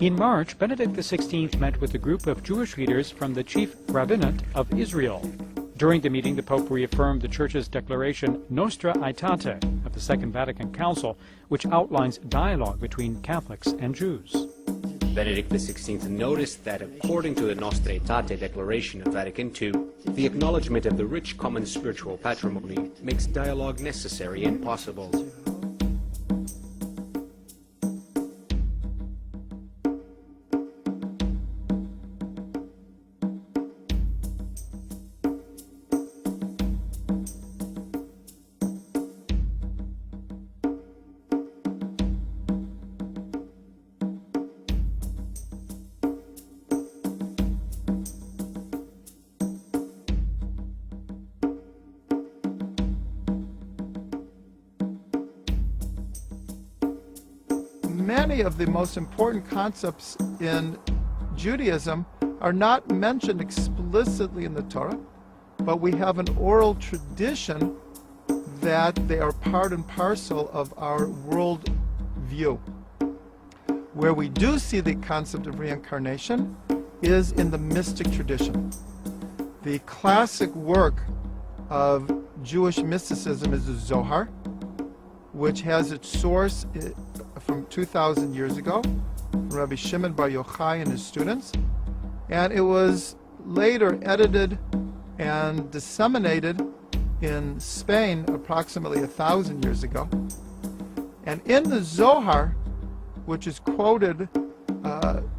In March, Benedict XVI met with a group of Jewish leaders from the chief rabbinate of Israel. During the meeting, the Pope reaffirmed the Church's declaration Nostra Aetate of the Second Vatican Council, which outlines dialogue between Catholics and Jews. Benedict XVI noticed that according to the Nostra Aetate Declaration of Vatican II, the acknowledgement of the rich common spiritual patrimony makes dialogue necessary and possible. Many of the most important concepts in Judaism are not mentioned explicitly in the Torah, but we have an oral tradition that they are part and parcel of our world view. Where we do see the concept of reincarnation is in the mystic tradition. The classic work of Jewish mysticism is the Zohar, which has its source from 2,000 years ago, from Rabbi Shimon Bar Yochai and his students, and it was later edited and disseminated in Spain approximately 1,000 years ago. And in the Zohar, which is quoted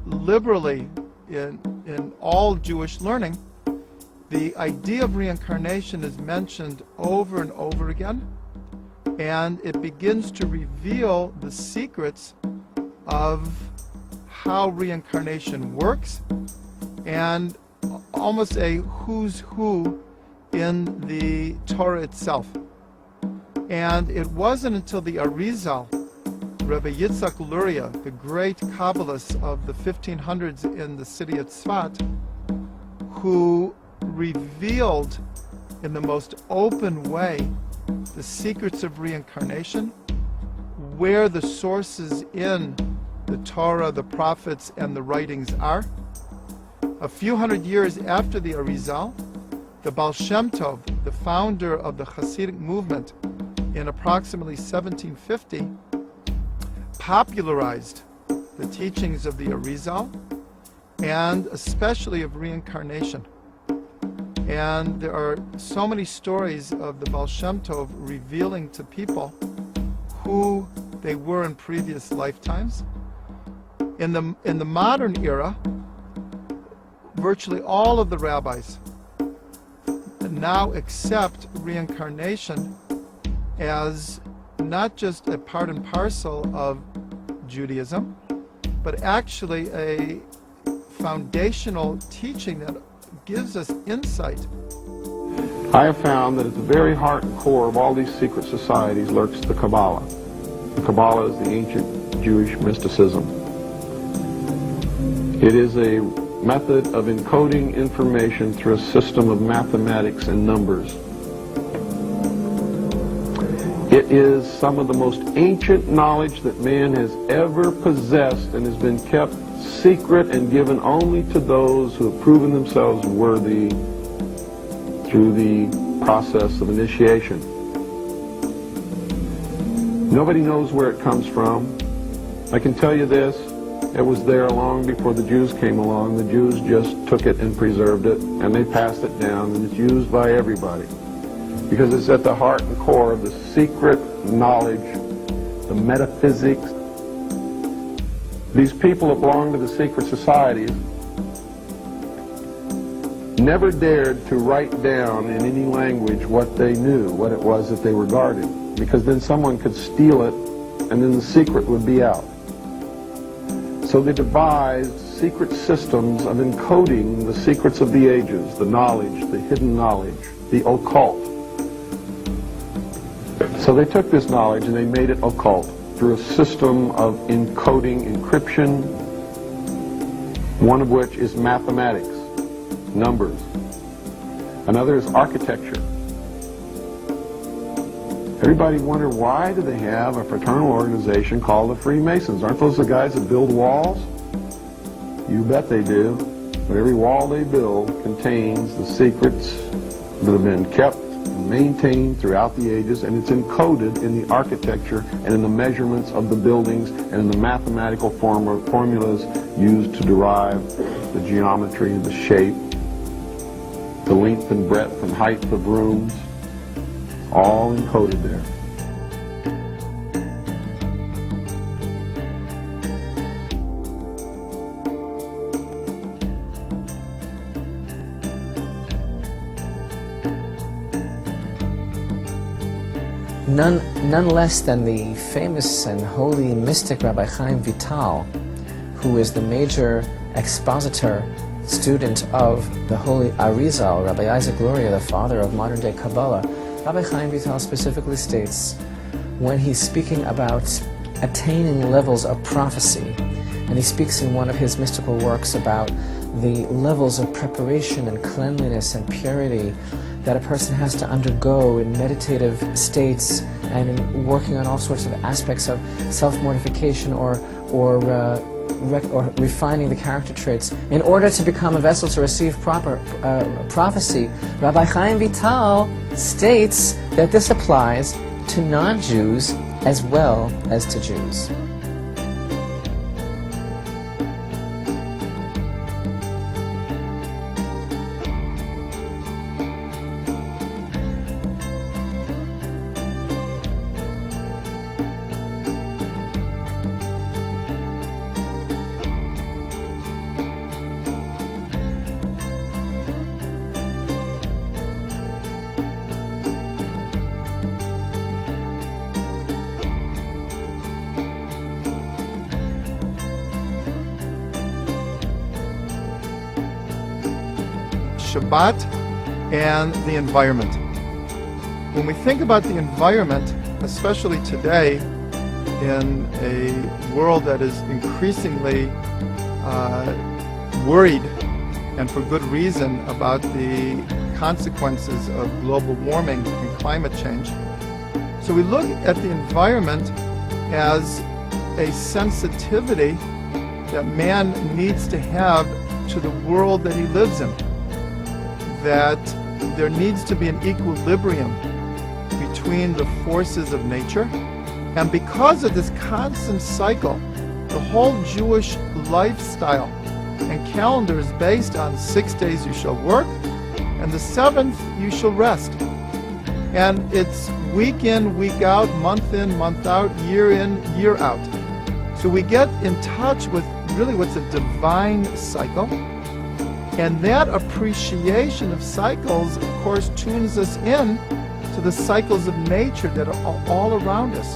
liberally in all Jewish learning, the idea of reincarnation is mentioned over and over again, and it begins to reveal the secrets of how reincarnation works and almost a who's who in the Torah itself. And it wasn't until the Arizal, Rabbi Yitzhak Luria, the great Kabbalist of the 1500s in the city of Tzfat, who revealed in the most open way the secrets of reincarnation, where the sources in the Torah, the prophets, and the writings are. A few hundred years after the Arizal, the Baal Shem Tov, the founder of the Hasidic movement in approximately 1750, popularized the teachings of the Arizal and especially of reincarnation. And there are so many stories of the Baal Shem Tov revealing to people who they were in previous lifetimes. In the modern era, virtually all of the rabbis now accept reincarnation as not just a part and parcel of Judaism, but actually a foundational teaching that gives us insight. I have found that at the very heart and core of all these secret societies lurks the Kabbalah. The Kabbalah is the ancient Jewish mysticism. It is a method of encoding information through a system of mathematics and numbers. It is some of the most ancient knowledge that man has ever possessed and has been kept secret and given only to those who have proven themselves worthy through the process of initiation. Nobody knows where it comes from. I can tell you this, it was there long before the Jews came along. The Jews just took it and preserved it, and they passed it down, and it's used by everybody. Because it's at the heart and core of the secret knowledge, the metaphysics. These people that belong to the secret societies never dared to write down in any language what they knew, what it was that they were guarding, because then someone could steal it and then the secret would be out. So they devised secret systems of encoding the secrets of the ages, the knowledge, the hidden knowledge, the occult. So they took this knowledge and they made it occult through a system of encoding, encryption, one of which is mathematics, numbers. Another is architecture. Everybody wondered, why do they have a fraternal organization called the FreeMasons? Aren't those the guys that build walls? You bet they do. But every wall they build contains the secrets that have been kept and maintained throughout the ages, and it's encoded in the architecture and in the measurements of the buildings and in the mathematical formulas used to derive the geometry, the shape, the length and breadth and height of rooms, all encoded there. None less than the famous and holy mystic Rabbi Chaim Vital, who is the major expositor, student of the holy Arizal, Rabbi Isaac Luria, the father of modern-day Kabbalah. Rabbi Chaim Vital specifically states, when he's speaking about attaining levels of prophecy, and he speaks in one of his mystical works about the levels of preparation and cleanliness and purity that a person has to undergo in meditative states and in working on all sorts of aspects of self-mortification or refining the character traits in order to become a vessel to receive proper prophecy. Rabbi Chaim Vital states that this applies to non-Jews as well as to Jews. Shabbat and the environment. When we think about the environment, especially today, in a world that is increasingly worried, and for good reason, about the consequences of global warming and climate change. So we look at the environment as a sensitivity that man needs to have to the world that he lives in. That there needs to be an equilibrium between the forces of nature. And because of this constant cycle, the whole Jewish lifestyle and calendar is based on 6 days you shall work, and the 7th you shall rest. And it's week in, week out, month in, month out, year in, year out. So we get in touch with really what's a divine cycle. And that appreciation of cycles, of course, tunes us in to the cycles of nature that are all around us.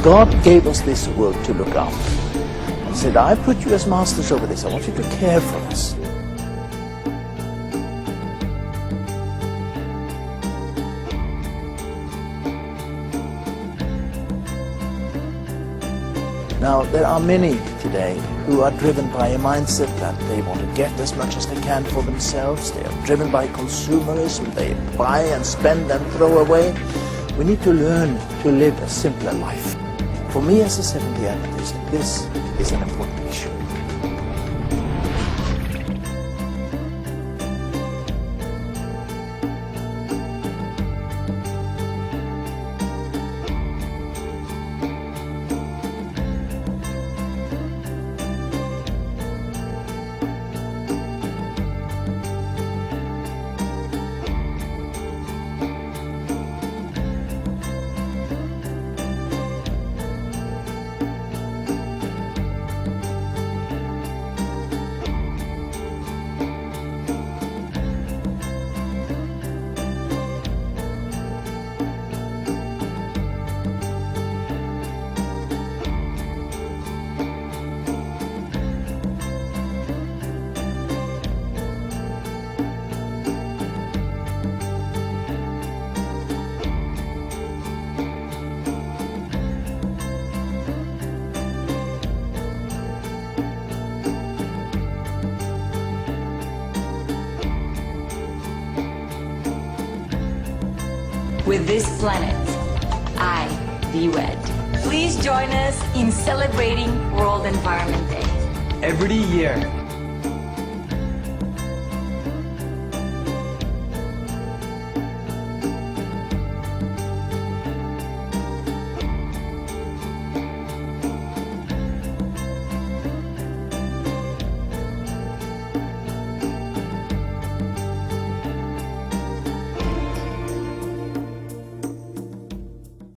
God gave us this world to look after. He said, I put you as masters over this. I want you to care for us. Now, there are many today who are driven by a mindset that they want to get as much as they can for themselves. They are driven by consumerism. They buy and spend and throw away. We need to learn to live a simpler life. For me as a Seventh-day Adventist, this is an important issue. this planet. I, the wed. Please join us in celebrating World Environment Day. Every year,